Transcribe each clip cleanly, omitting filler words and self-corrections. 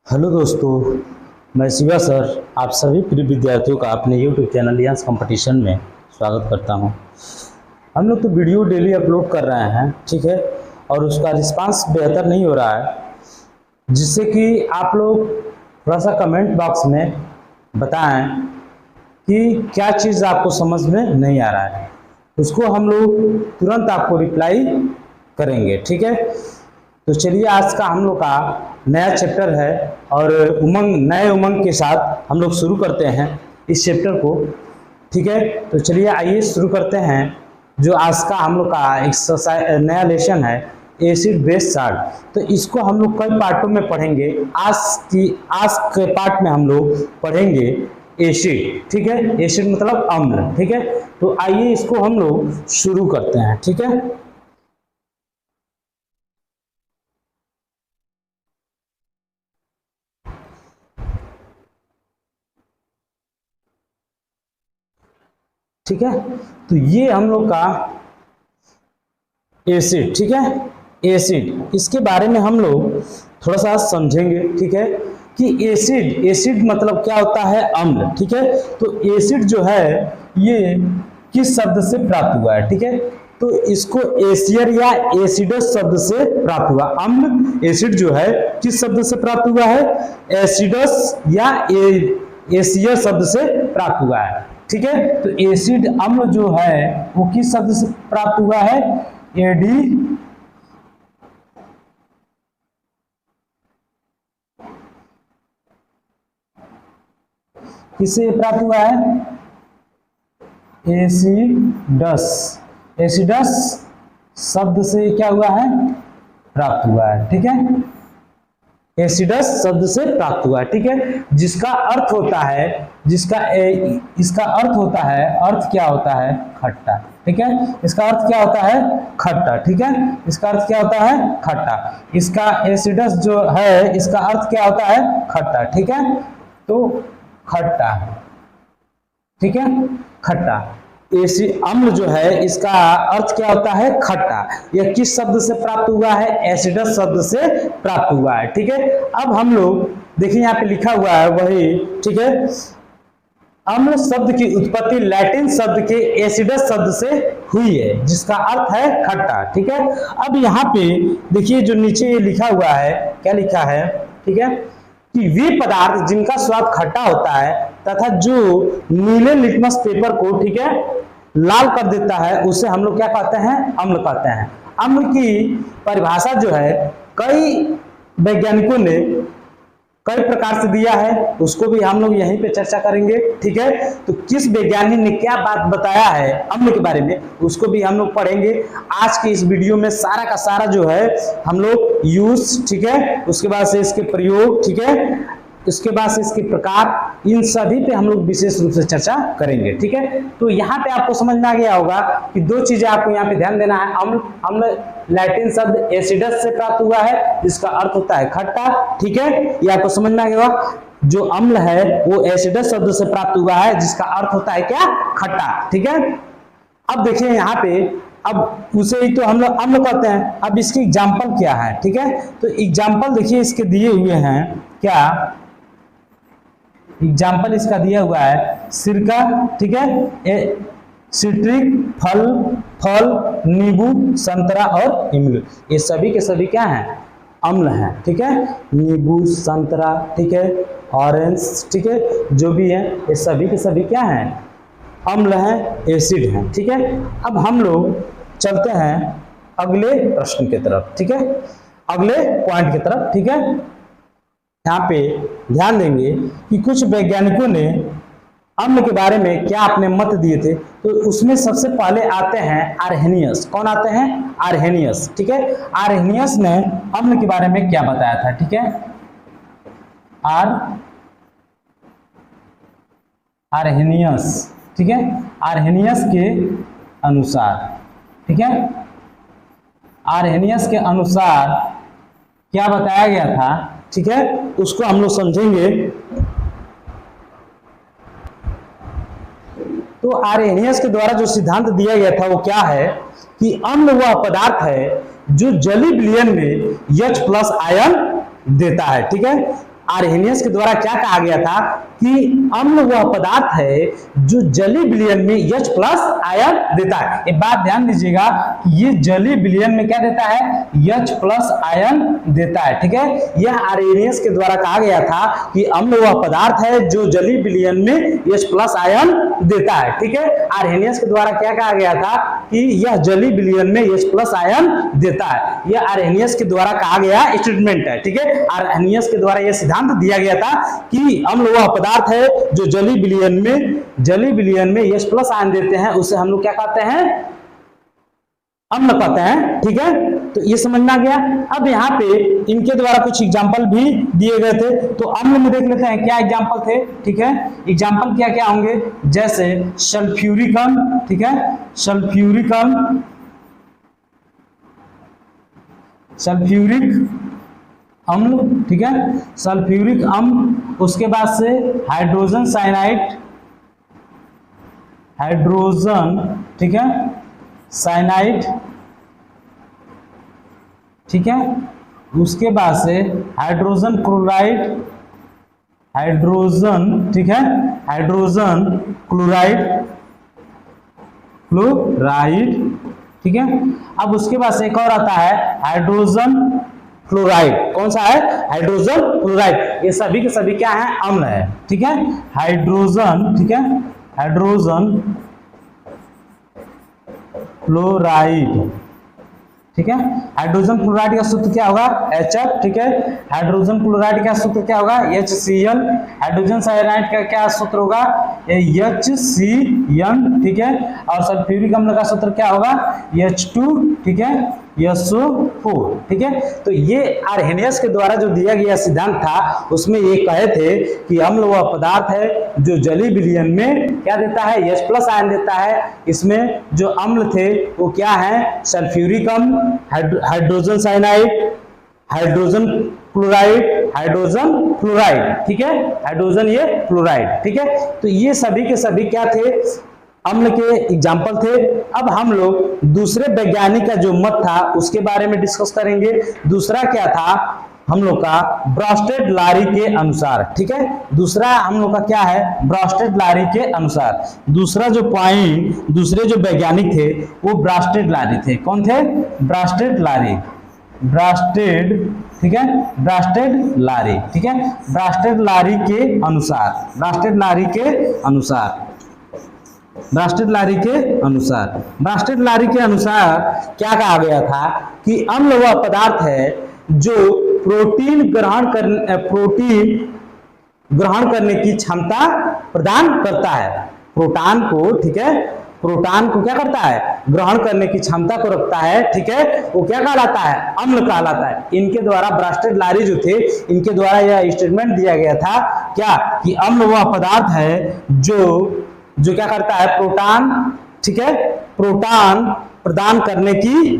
Hello दोस्तों, मैं Shiva sir आप सभी प्रिय विद्यार्थियों का अपने यूट्यूब चैनल लियांस कंपटीशन में स्वागत करता हूं। हम लोग तो वीडियो डेली अपलोड कर रहे हैं, ठीक है, और उसका रिस्पांस बेहतर नहीं हो रहा है, जिससे कि आप लोग थोड़ा सा कमेंट बॉक्स में बताएं कि क्या चीज़ आपको समझ में नहीं आ रहा है। उसको हम लोग तुरंत आपको रिप्लाई करेंगे, ठीक है। तो चलिए, आज का हम लोग का नया चैप्टर है और नए उमंग के साथ हम लोग शुरू करते हैं इस चैप्टर को, ठीक है। तो चलिए आइए शुरू करते हैं। जो आज का हम लोग का एक्सरसाइज नया लेसन है एसिड बेस साल्ट, तो इसको हम लोग कई पार्टों में पढ़ेंगे। आज के पार्ट में हम लोग पढ़ेंगे एसिड, ठीक है। एसिड मतलब अम्ल, ठीक है। तो आइए इसको हम लोग शुरू करते हैं, ठीक है। ठीक है, तो ये हम लोग का एसिड, ठीक है। एसिड, इसके बारे में हम लोग थोड़ा सा समझेंगे, ठीक है, कि एसिड मतलब क्या होता है, अम्ल, ठीक है। तो एसिड जो है ये किस शब्द से प्राप्त हुआ है, ठीक है। तो इसको एसियर या एसिडस शब्द से प्राप्त हुआ। अम्ल एसिड जो है किस शब्द से प्राप्त हुआ है, एसिडस या एसियर शब्द से प्राप्त हुआ है, ठीक है। तो एसिड अम्ल जो है वो किस शब्द से प्राप्त हुआ है, एडी किससे प्राप्त हुआ है, एसिडस। एसिडस शब्द से क्या हुआ है, प्राप्त हुआ है, ठीक है। एसिडस शब्द से प्राप्त हुआ है, ठीक है। जिसका अर्थ होता है, इसका अर्थ होता है, अर्थ क्या होता है, खट्टा, ठीक है। इसका अर्थ क्या होता है, खट्टा, ठीक है। इसका अर्थ क्या होता है, खट्टा। इसका एसिडस जो है इसका अर्थ क्या होता है, खट्टा, ठीक है। तो खट्टा, ठीक है, खट्टा। अम्ल जो है इसका अर्थ क्या होता है, खट्टा। यह किस शब्द से प्राप्त हुआ है, एसिडस शब्द से प्राप्त हुआ है, ठीक है। अब हम लोग देखिए यहाँ पे लिखा हुआ है वही, ठीक है। अम्ल शब्द की उत्पत्ति लैटिन शब्द के एसिडस शब्द से हुई है, जिसका अर्थ है खट्टा, ठीक है। अब यहाँ पे देखिए जो नीचे ये लिखा हुआ है, क्या लिखा है, ठीक है, कि वे पदार्थ जिनका स्वाद खट्टा होता है तथा जो नीले लिटमस पेपर को, ठीक है, लाल कर देता है, उसे हम लोग क्या कहते हैं, अम्ल कहते हैं। अम्ल की परिभाषा जो है कई वैज्ञानिकों ने कई प्रकार से दिया है, उसको भी हम लोग यहीं पे चर्चा करेंगे, ठीक है। तो किस वैज्ञानिक ने क्या बात बताया है अम्ल के बारे में, उसको भी हम लोग पढ़ेंगे आज की इस वीडियो में। सारा का सारा जो है हम लोग यूज, ठीक है, उसके बाद से इसके प्रयोग, ठीक है, इसके बाद से इसके प्रकार, इन सभी पे हम लोग विशेष रूप से चर्चा करेंगे, ठीक है। तो यहाँ पे आपको समझ में आ गया होगा कि दो चीजें आपको यहाँ पे ध्यान देना है। अम्ल लैटिन शब्द एसिडस से प्राप्त हुआ है, जिसका अर्थ होता है खट्टा, ठीक है, ये आपको समझ में आ गया। जो अम्ल है वो एसिडस शब्द से प्राप्त हुआ है, जिसका अर्थ होता है क्या, खट्टा, ठीक है। अब देखिए यहाँ पे, अब उसे ही तो हम लोग अम्ल कहते हैं। अब इसकी एग्जाम्पल क्या है, ठीक है। तो एग्जाम्पल देखिए इसके दिए हुए हैं, क्या एग्जाम्पल इसका दिया हुआ है, सिरका, ठीक है, सिट्रिक, फल, नींबू, संतरा और इमली, ये सभी के सभी क्या हैं, अम्ल हैं, ठीक है। नींबू, संतरा, ठीक है, ऑरेंज, ठीक है, जो भी है ये सभी के सभी क्या हैं, अम्ल हैं, एसिड हैं, ठीक है। अब हम लोग चलते हैं अगले प्रश्न की तरफ, ठीक है, अगले पॉइंट की तरफ, ठीक है। यहाँ पे ध्यान देंगे कि कुछ वैज्ञानिकों ने अम्ल के बारे में क्या अपने मत दिए थे। तो उसमें सबसे पहले आते हैं आर्हेनियस। कौन आते हैं, आर्हेनियस, ठीक है। आर्हेनियस ने अम्ल के बारे में क्या बताया था, ठीक है। आर्हेनियस, ठीक है, आर्हेनियस के अनुसार, ठीक है, आर्हेनियस के अनुसार क्या बताया गया था, ठीक है, उसको हम लोग समझेंगे। तो आर्हेनियस के द्वारा जो सिद्धांत दिया गया था वो क्या है, कि अम्ल वह पदार्थ है जो जलीय विलयन में H+ आयन देता है, ठीक है। आर्हेनियस के द्वारा क्या कहा गया था कि अम्ल वह पदार्थ है जो जलीय विलयन में H प्लस आयन देता है। एक बात ध्यान दीजिएगा कि ये जलीय विलयन में क्या देता है, H प्लस आयन देता है, ठीक है। यह आर्हेनियस के द्वारा कहा गया था कि अम्ल वह पदार्थ है जो जलीय विलयन में H प्लस आयन देता है, ठीक है। आर्हेनियस के द्वारा क्या कहा गया था कि यह जलीय विलयन में H प्लस आयन देता है। यह आर्हेनियस के द्वारा कहा गया स्टेटमेंट है, ठीक है। आर्हेनियस के द्वारा यह सिद्धांत दिया गया था कि अम्ल वह पदार्थ है जो जलीय विलयन में H प्लस आयन देते हैं, उसे हम लोग क्या कहते हैं, अम्ल कहते हैं, ठीक है। तो ये समझ में आ गया। अब यहाँ पे इनके द्वारा कुछ एग्जाम्पल भी दिए गए थे, तो अम्ल में देख लेते हैं क्या एग्जाम्पल थे, ठीक है। एग्जाम्पल क्या क्या होंगे, जैसे सल्फ्यूरिक अम्ल, ठीक है, सल्फ्यूरिक अम्ल, ठीक है, सल्फ्यूरिक अम्ल। उसके बाद से हाइड्रोजन साइनाइड, ठीक है, साइनाइड, ठीक है। उसके बाद से हाइड्रोजन क्लोराइड, ठीक है, हाइड्रोजन क्लोराइड, ठीक है। अब उसके बाद से एक और आता है हाइड्रोजन फ्लोराइड। कौन सा है, हाइड्रोजन फ्लोराइड। ये सभी के सभी क्या है, अम्ल है, ठीक है। हाइड्रोजन, ठीक है, हाइड्रोजन फ्लोराइड, ठीक है। हाइड्रोजन क्लोराइड का सूत्र क्या होगा, HF, ठीक है। हाइड्रोजन क्लोराइड का सूत्र क्या होगा, HCl। हाइड्रोजन साइनाइड का क्या सूत्र होगा, HCN, ठीक है। और सल्फ्यूरिक अम्ल का सूत्र क्या होगा, H2, ठीक है, SO4, ठीक है। तो ये आर्हेनियस के द्वारा जो दिया गया सिद्धांत था उसमें ये कहे थे कि अम्ल वह पदार्थ है जो जलीय विलयन में क्या देता है, H प्लस आयन देता है। इसमें जो अम्ल थे वो क्या है, सल्फ्यूरिक अम्ल, hydrogen cyanide, hydrogen chloride, hydrogen fluoride, ठीक है, हाइड्रोजन ये फ्लोराइड, ठीक है। तो ये सभी के सभी क्या थे, अम्ल के एग्जाम्पल थे। अब हम लोग दूसरे वैज्ञानिक का जो मत था उसके बारे में डिस्कस करेंगे। दूसरा क्या था हम लोग का, ब्रॉस्टेड-लारी के अनुसार, ठीक है। दूसरा हम लोग का क्या है, ब्रॉस्टेड-लारी के अनुसार। दूसरा जो पॉइंट, दूसरे जो वैज्ञानिक थे वो ब्रॉस्टेड-लारी थे। कौन थे, ब्रॉस्टेड-लारी, ठीक है, ब्रॉस्टेड-लारी, ठीक है। ब्रॉस्टेड-लारी के अनुसार, ब्रॉस्टेड-लारी के अनुसार क्या कहा गया था कि अम्ल वह पदार्थ है जो प्रोटीन ग्रहण करने की क्षमता प्रदान करता है। प्रोटॉन को, ठीक है, प्रोटॉन को क्या करता है, ग्रहण करने की क्षमता को रखता है, ठीक है। वो क्या कहलाता है, अम्ल कहलाता है। इनके द्वारा ब्रॉस्टेड-लारी जो थे इनके द्वारा यह स्टेटमेंट दिया गया था क्या, कि अम्ल वह पदार्थ है जो क्या करता है, प्रोटॉन, ठीक है, प्रोटॉन प्रदान करने की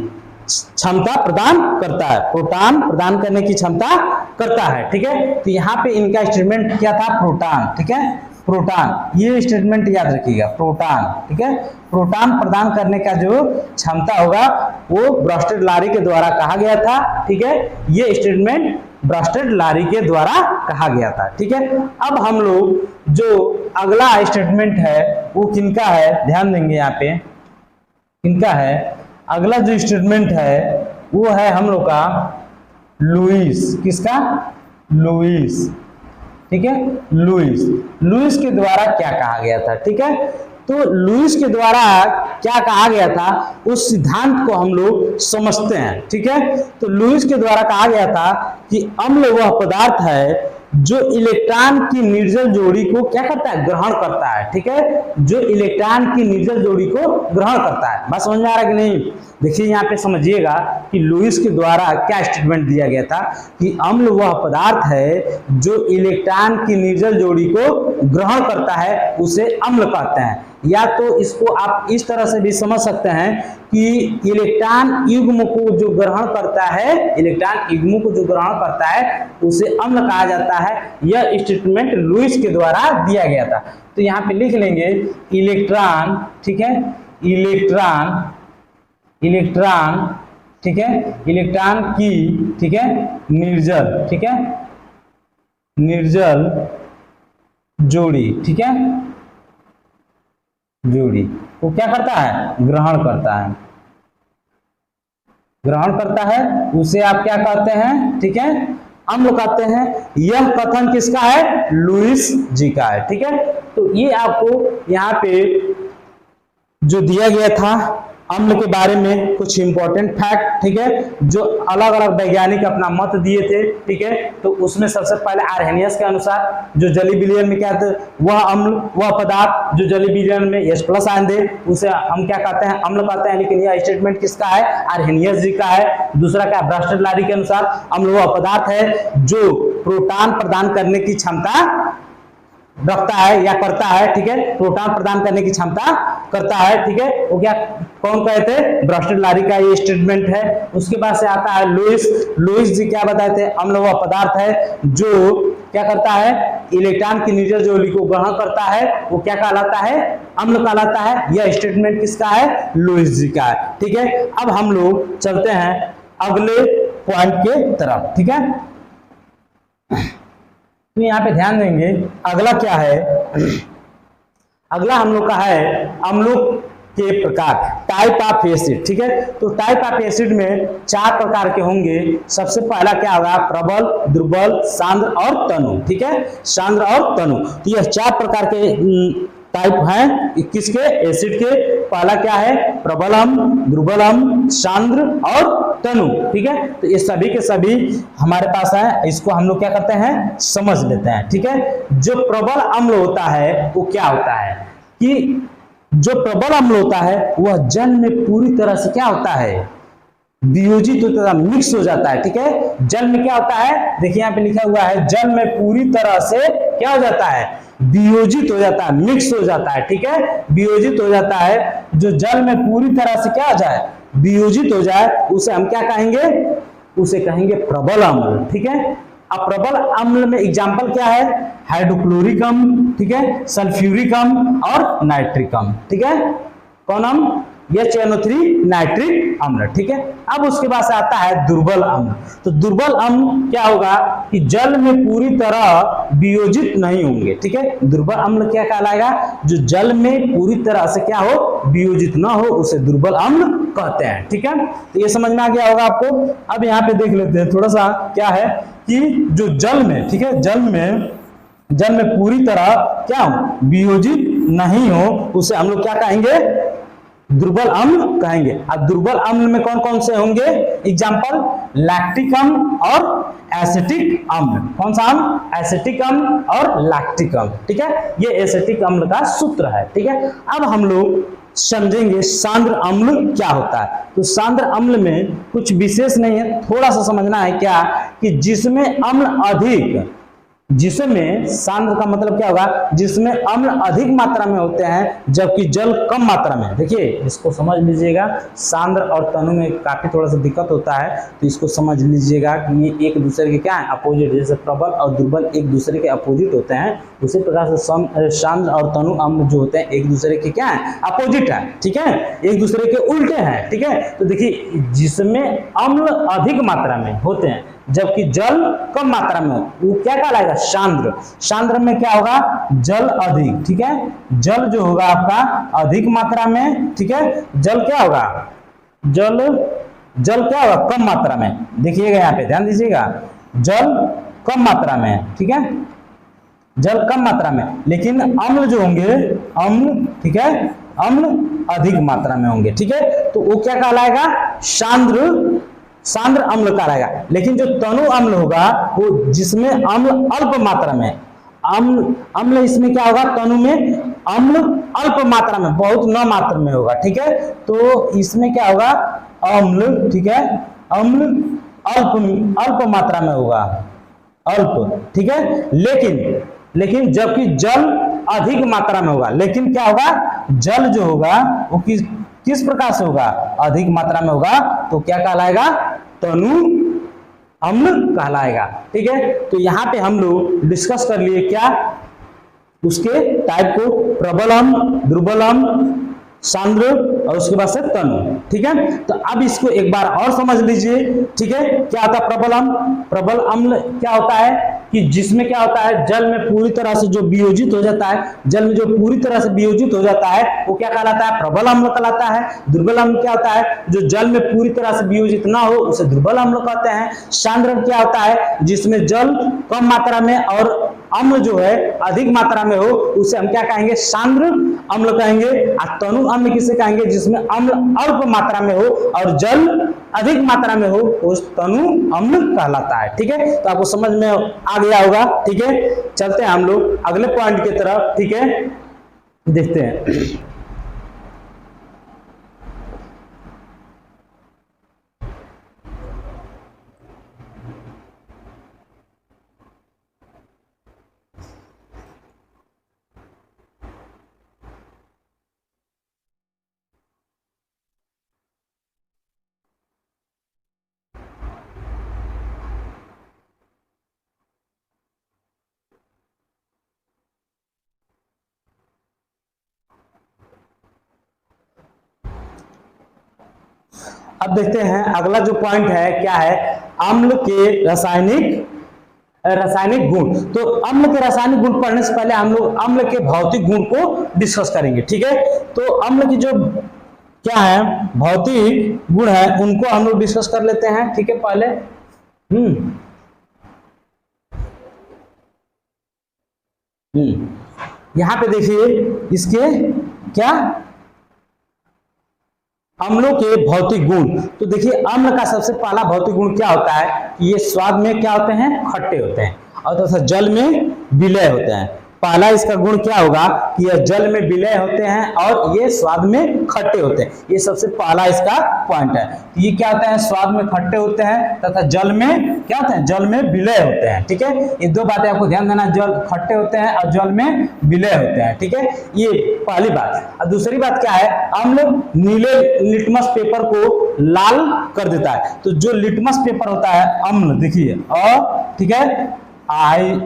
क्षमता प्रदान करता है, प्रोटॉन प्रदान करने की क्षमता करता है, ठीक है। तो यहाँ पे इनका स्टेटमेंट क्या था, प्रोटॉन, ठीक है, प्रोटॉन। ये स्टेटमेंट याद रखिएगा, प्रोटॉन, ठीक है। प्रोटॉन प्रदान करने का जो क्षमता होगा वो ब्रॉस्टेड-लारी के द्वारा कहा गया था, ठीक है। ये स्टेटमेंट ब्रॉस्टेड-लारी के द्वारा कहा गया था, ठीक है। अब हम लोग जो अगला स्टेटमेंट है वो किनका है, ध्यान देंगे यहाँ पे किनका है। अगला जो स्टेटमेंट है वो है हम लोग का लुईस। किसका, लुईस, ठीक है, लुईस के द्वारा क्या कहा गया था, ठीक है। तो लुईस के द्वारा क्या कहा गया था उस सिद्धांत को हम लोग समझते हैं, ठीक है। तो लुईस के द्वारा कहा गया था कि अम्ल वह पदार्थ है जो इलेक्ट्रॉन की निर्जल जोड़ी को क्या करता है, ग्रहण करता है, ठीक है। जो इलेक्ट्रॉन की निर्जल जोड़ी को ग्रहण करता है। बात समझ में आ रहा है कि नहीं, देखिए यहाँ पे समझिएगा कि लुईस के द्वारा क्या स्टेटमेंट दिया गया था कि अम्ल वह पदार्थ है जो इलेक्ट्रॉन की निर्जल जोड़ी को ग्रहण करता है, उसे अम्ल कहते हैं। या तो इसको आप इस तरह से भी समझ सकते हैं कि इलेक्ट्रॉन युग्म को जो ग्रहण करता है, इलेक्ट्रॉन युग्म को जो ग्रहण करता है उसे अम्ल कहा जाता है। यह स्टेटमेंट लुईस के द्वारा दिया गया था। तो यहाँ पे लिख लेंगे इलेक्ट्रॉन, ठीक है, इलेक्ट्रॉन, ठीक है, इलेक्ट्रॉन की, ठीक है, निर्जल, ठीक है, निर्जल जोड़ी, ठीक है, जोड़ी वो क्या करता है, ग्रहण करता है, ग्रहण करता है, उसे आप क्या कहते हैं, ठीक है, अम्ल कहते हैं। यह कथन किसका है, लुईस जी का है, ठीक है। तो ये आपको यहाँ पे जो दिया गया था अम्ल के बारे में कुछ इंपॉर्टेंट फैक्ट, ठीक है, जो अलग अलग वैज्ञानिक अपना मत दिए थे, ठीक है। तो उसमें सबसे पहले आर्हेनियस के अनुसार जो जली विलयन में क्या थे, वह अम्ल, वह पदार्थ जो जली विलयन में H+ आयन दे उसे हम क्या कहते हैं, अम्ल कहते हैं। लेकिन यह स्टेटमेंट किसका है, आर्हेनियस जी का है। दूसरा क्या, ब्रास्टर-लारी के अनुसार अम्ल वह पदार्थ है जो प्रोटॉन प्रदान करने की क्षमता रखता है या करता है, ठीक है, प्रोटॉन प्रदान करने की क्षमता करता है, ठीक है। वो क्या, कौन कहे थे, ब्रास्टर-लारी का ये स्टेटमेंट है। उसके बाद से आता है लुईस जी क्या बताए थे, अम्ल वह पदार्थ है जो क्या करता है, इलेक्ट्रॉन की निर्जल जोड़ी को ग्रहण करता है, वो क्या कहलाता है, अम्ल कहलाता है। यह स्टेटमेंट किसका है, लुईस जी का है, ठीक है। अब हम लोग चलते हैं अगले पॉइंट के तरफ, ठीक है। तो यहाँ पे ध्यान देंगे अगला क्या है, अगला हम लोग का है अम्लों के प्रकार, टाइप ऑफ एसिड, ठीक है। तो टाइप ऑफ एसिड में 4 प्रकार के होंगे। सबसे पहला क्या होगा, प्रबल, दुर्बल, सांद्र और तनु, ठीक है, सांद्र और तनु। तो यह 4 प्रकार के टाइप हैं किसके, एसिड के। पहला क्या है, प्रबल अम्ल, दुर्बल अम्ल, सांद्र और तनु, ठीक है। तो ये सभी के सभी हमारे पास है, इसको हम लोग क्या करते हैं, समझ लेते हैं, ठीक है। जो प्रबल अम्ल होता है वो क्या होता है कि जो प्रबल अम्ल होता है वह जल में पूरी तरह से क्या होता है, वियोजित होता है, मिक्स हो जाता है, ठीक है। जल में क्या होता है, देखिए यहाँ पे लिखा हुआ है, जल में पूरी तरह से क्या हो जाता है, वियोजित हो जाता है, मिक्स हो जाता है, ठीक है, वियोजित हो जाता है। जो जल में पूरी तरह से क्या हो जाए, वियोजित हो जाए, उसे हम क्या कहेंगे, उसे कहेंगे प्रबल अम्ल, ठीक है। अब प्रबल अम्ल में एग्जाम्पल क्या है, हाइड्रोक्लोरिक अम्ल, ठीक है, सल्फ्यूरिक अम्ल और नाइट्रिक अम्ल, ठीक है। कौन अम्ल, HNO3 नाइट्रिक अम्ल, ठीक है। अब उसके बाद से आता है दुर्बल अम्ल। तो दुर्बल अम्ल क्या होगा कि जल में पूरी तरह वियोजित नहीं होंगे, ठीक है। दुर्बल अम्ल क्या कहलाएगा, जो जल में पूरी तरह से क्या हो, वियोजित ना हो, उसे दुर्बल अम्ल कहते हैं, ठीक है। तो ये समझ में आ गया होगा आपको। अब यहाँ पे देख लेते हैं थोड़ा सा क्या है कि जो जल में, ठीक है, जल में पूरी तरह क्या हो, वियोजित नहीं हो, उसे हम लोग क्या कहेंगे, दुर्बल अम्ल कहेंगे। अब दुर्बल अम्ल में कौन कौन से होंगे, एग्जाम्पल, लैक्टिक अम्ल और एसिटिक अम्ल। कौन सा अम्ल, एसिटिक अम्ल और लैक्टिक अम्ल, ठीक है। ये एसिटिक अम्ल का सूत्र है, ठीक है। अब हम लोग समझेंगे सांद्र अम्ल क्या होता है। तो सांद्र अम्ल में कुछ विशेष नहीं है, थोड़ा सा समझना है क्या, कि जिसमें अम्ल अधिक, जिसमें सांद्र का मतलब क्या होगा, जिसमें अम्ल अधिक मात्रा में होते हैं जबकि जल कम मात्रा में। देखिए इसको समझ लीजिएगा, सांद्र और तनु में काफी थोड़ा सा दिक्कत होता है, तो इसको समझ लीजिएगा कि ये एक दूसरे के क्या है, अपोजिट। जैसे प्रबल और दुर्बल एक दूसरे के अपोजिट होते हैं, उसी प्रकार से सांद्र और तनु अम्ल जो होते हैं एक दूसरे के क्या है, अपोजिट है, ठीक है, एक दूसरे के उल्टे हैं, ठीक है। तो देखिए जिसमें अम्ल अधिक मात्रा में होते हैं जबकि जल कम मात्रा में हो, वो क्या कहलाएगा, सांद्र। सांद्र में क्या होगा, जल अधिक, ठीक है, जल जो होगा आपका अधिक मात्रा में, ठीक है। जल क्या होगा, जल क्या होगा, कम मात्रा में। देखिएगा यहाँ पे ध्यान दीजिएगा, जल कम मात्रा में, ठीक है, जल कम मात्रा में। लेकिन अम्ल जो होंगे, अम्ल, ठीक है, अम्ल अधिक मात्रा में होंगे, ठीक है। तो वो क्या कहलाएगा, सांद्र अम्ल कहलाएगा। लेकिन जो तनु अम्ल होगा वो जिसमें अम्ल अल्प मात्रा में, अम्ल इसमें क्या होगा, तनु में अम्ल अल्प मात्रा में, बहुत न मात्रा में होगा, ठीक है। तो इसमें क्या होगा, अम्ल, ठीक है, अम्ल अल्प मात्रा में होगा, अल्प, ठीक है। लेकिन जबकि जल अधिक मात्रा में होगा। लेकिन क्या होगा, जल जो होगा वो किस प्रकार से होगा, अधिक मात्रा में होगा, तो क्या कहलाएगा, तनु अम्ल कहलाएगा, ठीक है। तो यहाँ पे हम लोग डिस्कस कर लिए क्या, उसके टाइप को, प्रबल अम्ल, दुर्बल अम्ल, सांद्र और उसके बाद से तनु, ठीक है। तो अब इसको एक बार और समझ लीजिए, ठीक है। क्या होता है प्रबल अम्ल, प्रबल अम्ल क्या होता है, कि जिसमें क्या होता है, जल में पूरी तरह से जो वियोजित हो जाता है, जल में जो पूरी तरह से वियोजित हो जाता है वो क्या कहलाता है, प्रबल अम्ल कहलाता है। दुर्बल अम्ल क्या होता है, जो जल में पूरी तरह से वियोजित ना हो उसे दुर्बल अम्ल कहते हैं। सांद्र क्या होता है, जिसमें जल कम मात्रा में और अम्ल जो है अधिक मात्रा में हो उसे हम क्या कहेंगे, सांद्र अम्ल कहेंगे। और तनु अम्ल किसे कहेंगे, जिसमें अम्ल अल्प मात्रा में हो और जल अधिक मात्रा में हो उस तनु अम्ल कहलाता है। ठीक है, तो आपको समझ में आ गया होगा। ठीक है, चलते हैं हम लोग अगले पॉइंट की तरफ। ठीक है, देखते हैं। अब देखते हैं अगला जो पॉइंट है क्या है, अम्ल के रासायनिक गुण। तो अम्ल के रासायनिक गुण पढ़ने से पहले हम लोग अम्ल के भौतिक गुण को डिस्कस करेंगे। ठीक है, तो अम्ल की जो क्या है भौतिक गुण है उनको हम लोग डिस्कस कर लेते हैं। ठीक है, पहले यहां पे देखिए इसके क्या अम्लों के भौतिक गुण। तो देखिए अम्ल का सबसे पहला भौतिक गुण क्या होता है कि ये स्वाद में क्या होते हैं, खट्टे होते हैं और तथा जल में विलय होते हैं। पहला इसका गुण क्या होगा कि यह जल में विलय होते हैं और ये स्वाद में खट्टे होते हैं। ये सबसे पहला इसका पॉइंट है। ये क्या होते हैं, स्वाद में खट्टे होते हैं तथा जल में क्या होते हैं, जल में विलय होते हैं। ठीक है, ये दो बातें आपको ध्यान देना, जल खट्टे होते हैं और जल में विलय होते हैं। ठीक है, ये पहली बात। और दूसरी बात क्या है, अम्ल नीले लिटमस पेपर को लाल कर देता है। तो जो लिटमस पेपर होता है अम्ल, देखिए और ठीक है, आई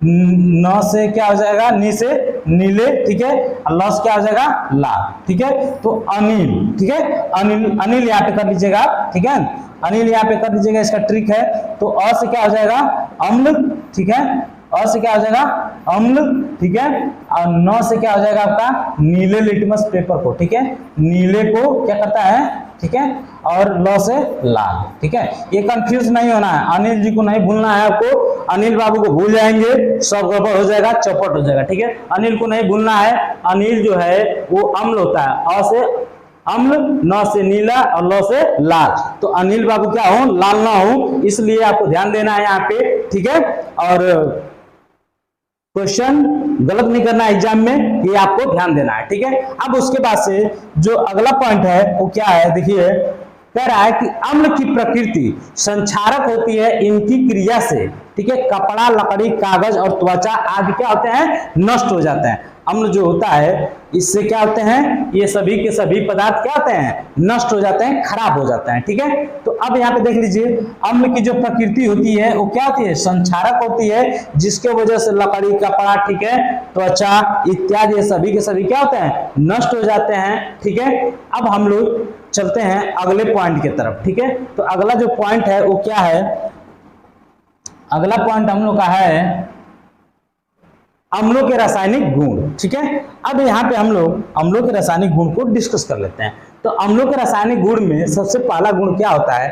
न से क्या हो जाएगा, नी से नीले। ठीक है, ल से क्या हो जाएगा, लाल। ठीक है, तो अनिल। ठीक है, अनिल यहाँ पे कर लीजिएगा। ठीक है, अनिल यहाँ पे कर लीजिएगा, इसका ट्रिक है। तो अ से क्या हो जाएगा, अम्ल। ठीक है, अ से क्या हो जाएगा, अम्ल। ठीक है, और न से क्या हो जाएगा आपका, नीले लिटमस पेपर को। ठीक है, नीले को क्या करता है, ठीक है, और ल से लाल। ठीक है, ये कंफ्यूज नहीं होना है, अनिल जी को नहीं भूलना है आपको। अनिल बाबू को भूल जाएंगे सब गड़बड़ हो जाएगा, चौपट हो जाएगा। ठीक है, अनिल को नहीं भूलना है। अनिल जो है वो अम्ल होता है, अ से अम्ल, न से नीला और ल से लाल। तो अनिल बाबू क्या हो, लाल ना हो, इसलिए आपको ध्यान देना है यहाँ पे। ठीक है, और क्वेश्चन गलत नहीं करना एग्जाम में, ये आपको ध्यान देना है। ठीक है, अब उसके बाद से जो अगला पॉइंट है वो क्या है, देखिए कह रहा है कि अम्ल की प्रकृति संक्षारक होती है, इनकी क्रिया से ठीक है कपड़ा, लकड़ी, कागज और त्वचा आदि क्या होते हैं, नष्ट हो जाते हैं। अम्ल जो होता है इससे क्या होते हैं, ये सभी के सभी पदार्थ क्या होते हैं, नष्ट हो जाते हैं, खराब हो जाते हैं। ठीक है, तो अब यहाँ पे देख लीजिए अम्ल की जो प्रकृति होती है वो क्या होती है, संक्षारक होती है, जिसके वजह से लकड़ी, कपड़ा, ठीक है, त्वचा इत्यादि ये सभी के सभी क्या होते हैं, नष्ट हो जाते हैं। ठीक है, अब हम लोग चलते हैं अगले पॉइंट की तरफ। ठीक है, तो अगला जो पॉइंट है वो क्या है, अगला पॉइंट हम लोग का है अम्लों के रासायनिक गुण। ठीक है, अब यहाँ पे हम लोग अम्लों के रासायनिक गुण को डिस्कस कर लेते हैं। तो अम्लों के रासायनिक गुण में सबसे पहला गुण क्या होता है,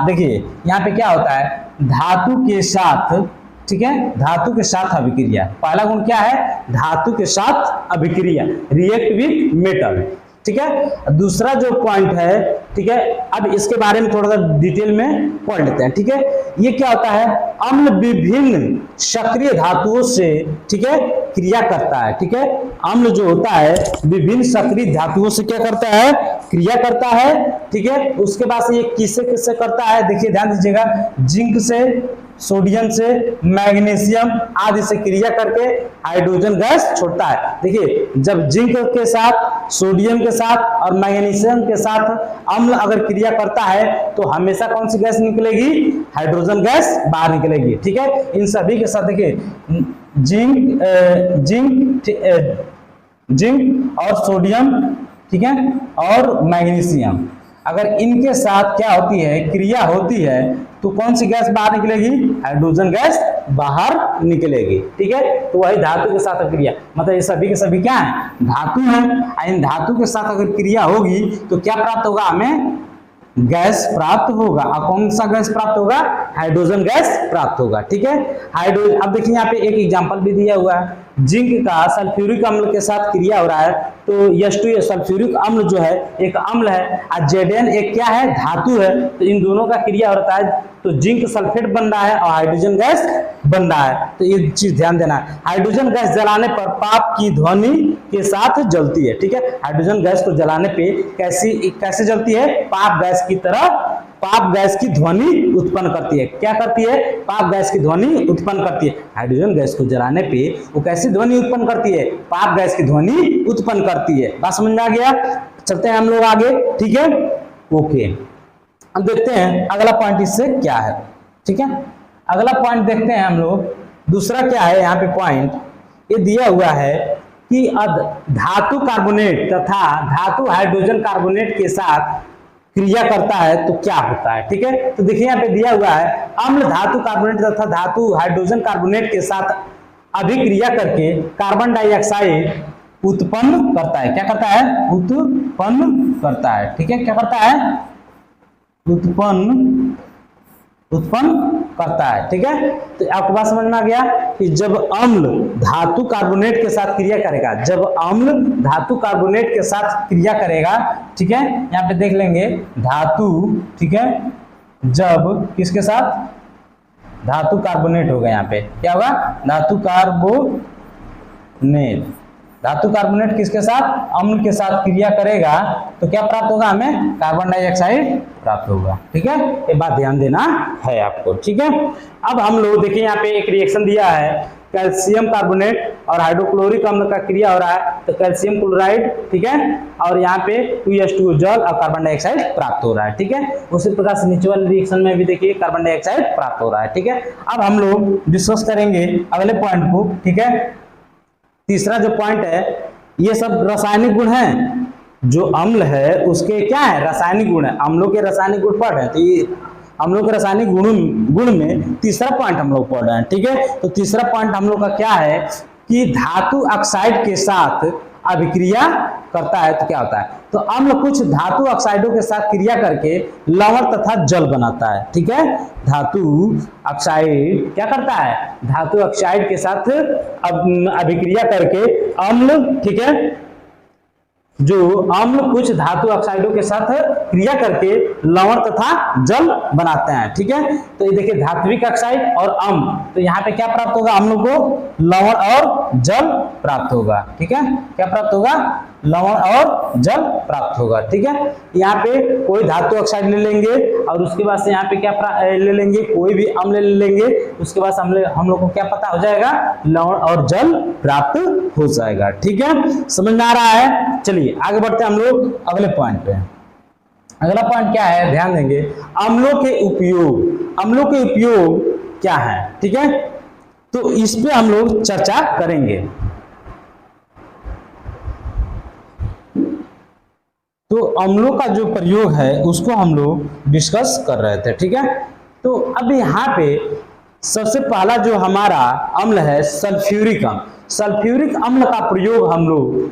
देखिए यहाँ पे क्या होता है, धातु के साथ, ठीक है, धातु के साथ अभिक्रिया। पहला गुण क्या है, धातु के साथ अभिक्रिया, रिएक्ट विथ मेटल। ठीक है, दूसरा जो पॉइंट है, ठीक है, अब इसके बारे में थोड़ा सा डिटेल में पढ़ लेते हैं। ठीक है, ये क्या होता है, अम्ल विभिन्न सक्रिय धातुओं से ठीक है क्रिया करता है। ठीक है, अम्ल जो होता है विभिन्न सक्रिय धातुओं से क्या करता है, क्रिया करता है। ठीक है, उसके बाद से ये किससे किससे करता है, देखिए ध्यान दीजिएगा, जिंक से, सोडियम से, मैग्नीशियम आदि से क्रिया करके हाइड्रोजन गैस छोड़ता है। देखिए जब जिंक के साथ, सोडियम के साथ और मैग्नीशियम के साथ अम्ल अगर क्रिया करता है तो हमेशा कौन सी गैस निकलेगी, हाइड्रोजन गैस बाहर निकलेगी। ठीक है, इन सभी के साथ देखिए जिंक और सोडियम, ठीक है, और मैग्नीशियम अगर इनके साथ क्या होती है, क्रिया होती है, तो तो कौन सी गैस बाहर निकलेगी? हाइड्रोजन गैस बाहर निकलेगी। ठीक है, तो वही धातु के साथ क्रिया, मतलब ये सभी के सभी क्या है? धातु है। इन धातु के साथ अगर क्रिया होगी तो क्या प्राप्त होगा? हमें गैस प्राप्त होगा। और कौन सा गैस प्राप्त होगा? हाइड्रोजन गैस प्राप्त होगा। ठीक है, हाइड्रोजन। अब देखिए यहाँ पे एक एग्जांपल भी दिया हुआ है, जिंक का सल्फ्यूरिक अम्ल के साथ क्रिया हो रहा है, तो H2 सल्फ्यूरिक अम्ल जो है एक अम्ल है और Zn एक क्या है? धातु है। तो इन दोनों का क्रिया होता है तो जिंक सल्फेट बन रहा है और हाइड्रोजन गैस बन रहा है। तो ये चीज ध्यान देना है। हाइड्रोजन गैस जलाने पर पाप की ध्वनि के साथ जलती है। ठीक है, हाइड्रोजन गैस को जलाने पे कैसे जलती है? पाप गैस की तरह पाप गैस की ध्वनि उत्पन्न करती है। क्या करती है? पाप गैस की ध्वनि उत्पन्न करती है। हाइड्रोजन गैस को जलाने पे वो कैसी ध्वनि उत्पन्न करती है? पाप गैस की ध्वनि उत्पन्न करती है। बात समझ में आ गया? चलते हैं हम लोग आगे। ठीक है, ओके। अब देखते हैं अगला पॉइंट इससे क्या है। ठीक है, अगला पॉइंट देखते हैं हम लोग। दूसरा क्या है यहाँ पे पॉइंट? ये दिया हुआ है कि धातु कार्बोनेट तथा धातु हाइड्रोजन कार्बोनेट के साथ क्रिया करता है तो क्या होता है। ठीक है, तो देखिए यहाँ पे दिया हुआ है, अम्ल धातु कार्बोनेट तथा धातु हाइड्रोजन कार्बोनेट के साथ अभिक्रिया करके कार्बन डाइऑक्साइड उत्पन्न करता है। क्या करता है? उत्पन्न करता है। ठीक है, क्या करता है? उत्पन्न करता है। ठीक है, तो आपको बात समझ में आ गया कि जब अम्ल धातु कार्बोनेट के साथ क्रिया करेगा, जब अम्ल धातु कार्बोनेट के साथ क्रिया करेगा, ठीक है, यहाँ पे देख लेंगे धातु, ठीक है, जब किसके साथ? धातु कार्बोनेट होगा। यहाँ पे क्या होगा? धातु कार्बोनेट किसके साथ? अम्ल के साथ क्रिया करेगा तो क्या प्राप्त होगा? हमें कार्बन डाइऑक्साइड प्राप्त होगा। ठीक है, ये बात ध्यान देना है आपको। ठीक है, अब हम लोग देखिए यहाँ पे एक रिएक्शन दिया है, कैल्शियम कार्बोनेट और हाइड्रोक्लोरिक अम्ल का क्रिया हो रहा है, तो कैल्शियम क्लोराइड, ठीक है, और यहाँ पे 2H2O जल और कार्बन डाइऑक्साइड प्राप्त हो रहा है। ठीक है, उसी प्रकार से नीचे वाले रिएक्शन में भी देखिए कार्बन डाइऑक्साइड प्राप्त हो रहा है। ठीक है, अब हम लोग डिस्कस करेंगे अगले पॉइंट को। ठीक है, तीसरा जो पॉइंट है, ये सब रासायनिक गुण हैं। जो अम्ल है उसके क्या है? रासायनिक गुण है। अम्लों के रासायनिक गुण पढ़ रहे हैं, तो ये अम्लों के रासायनिक गुण में तीसरा पॉइंट हम लोग पढ़ रहे हैं। ठीक है, तो तीसरा पॉइंट हम लोग का क्या है कि धातु ऑक्साइड के साथ अभिक्रिया करता है तो क्या होता है? तो अम्ल कुछ धातु ऑक्साइडों के साथ क्रिया करके लवण तथा जल बनाता है। ठीक है, धातु ऑक्साइड क्या करता है? धातु ऑक्साइड के साथ अभिक्रिया करके अम्ल, ठीक है, जो अम्ल कुछ धातु ऑक्साइडों के साथ क्रिया करके लवण तथा जल बनाते हैं। ठीक है, तो ये देखिए धात्विक ऑक्साइड और अम्ल, तो यहाँ पे क्या प्राप्त होगा? अम्लों को लवण और जल प्राप्त होगा। ठीक है, क्या प्राप्त होगा? लवण और जल प्राप्त होगा। ठीक है, यहाँ पे कोई धातु ऑक्साइड ले लेंगे और उसके बाद से यहाँ पे क्या ले लेंगे? कोई भी अम्ल ले लेंगे, उसके बाद हम लोग को क्या पता हो जाएगा? लवण और जल प्राप्त हो जाएगा। ठीक है, समझ में आ रहा है? चलिए आगे बढ़ते हैं हम लोग अगले पॉइंट पे। अगला पॉइंट क्या है? ध्यान देंगे, अम्लों के उपयोग। अम्लों के उपयोग क्या है? ठीक है, तो इस पे हम लोग चर्चा करेंगे। तो अम्लों का जो प्रयोग है उसको हम लोग डिस्कस कर रहे थे। ठीक है, तो अब यहाँ पे सबसे पहला जो हमारा अम्ल है सल्फ्यूरिक अम्ल। सल्फ्यूरिक अम्ल का प्रयोग हम लोग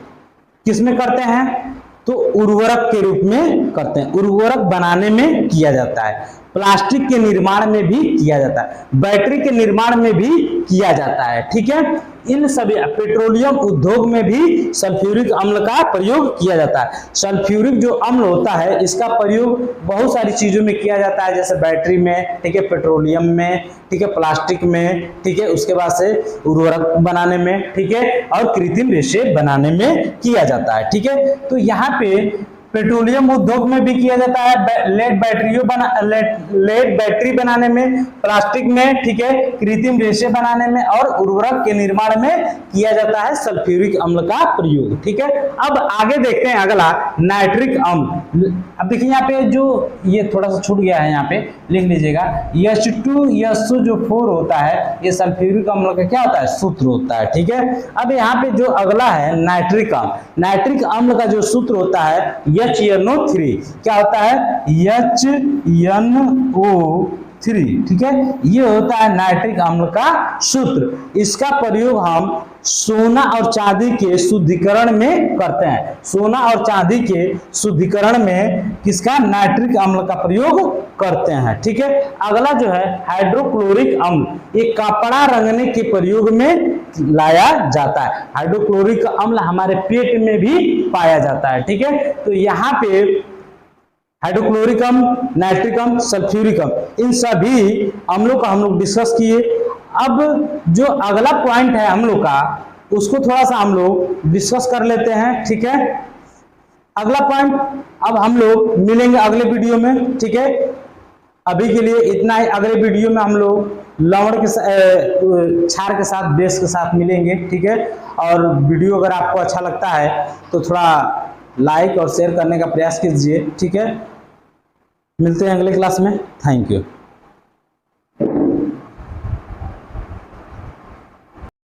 किसमें करते हैं? तो उर्वरक के रूप में करते हैं। उर्वरक बनाने में किया जाता है, प्लास्टिक के निर्माण में भी किया जाता है, बैटरी के निर्माण में भी किया जाता है। ठीक है, इन सभी पेट्रोलियम उद्योग में भी सल्फ्यूरिक अम्ल का प्रयोग किया जाता है। सल्फ्यूरिक जो अम्ल होता है इसका प्रयोग बहुत सारी चीजों में किया जाता है, जैसे बैटरी में, ठीक है, पेट्रोलियम में, ठीक है, प्लास्टिक में, ठीक है, उसके बाद से उर्वरक बनाने में, ठीक है, और कृत्रिम रेशे बनाने में किया जाता है। ठीक है, तो यहाँ पे पेट्रोलियम उद्योग में भी किया जाता है, लेड बैटरी बनाने में, प्लास्टिक में, ठीक है, कृत्रिम रेशे बनाने में और उर्वरक के निर्माण में किया जाता है सल्फ्यूरिक अम्ल का प्रयोग। ठीक है, अब आगे देखते हैं अगला नाइट्रिक अम्ल। अब देखिए यहाँ पे जो ये थोड़ा सा छूट गया है, यहाँ पे लिख लीजिएगा, H2SO4 होता है, ये सल्फ्यूरिक अम्ल का क्या होता है? सूत्र होता है। ठीक है, अब यहाँ पे जो अगला है नाइट्रिक अम्ल। नाइट्रिक अम्ल का जो सूत्र होता है HNO3, क्या होता है? HNO3 3, ठीक है। ये होता है नाइट्रिक अम्ल का सूत्र। इसका प्रयोग हम सोना और चांदी के शुद्धिकरण में करते हैं। सोना और चांदी के शुद्धिकरण में किसका, नाइट्रिक अम्ल का प्रयोग करते हैं, ठीक है। अगला जो है हाइड्रोक्लोरिक अम्ल, एक कपड़ा रंगने के प्रयोग में लाया जाता है। हाइड्रोक्लोरिक अम्ल हमारे पेट में भी पाया जाता है, ठीक है। तो यहाँ पे हाइड्रोक्लोरिक अम्ल, नाइट्रिक अम्ल, सल्फ्यूरिक अम्ल, इन सभी अम्लों का हम लोग डिस्कस किए। अब जो अगला पॉइंट है हम लोग का, उसको थोड़ा सा हम लोग डिस्कस कर लेते हैं, ठीक है। अगला पॉइंट अब हम लोग मिलेंगे अगले वीडियो में, ठीक है। अभी के लिए इतना ही। अगले वीडियो में हम लोग लवण के क्षार के साथ, बेस के साथ मिलेंगे, ठीक है। और वीडियो अगर आपको अच्छा लगता है तो थोड़ा लाइक और शेयर करने का प्रयास कीजिए, ठीक है। मिलते हैं अगले क्लास में। Thank you.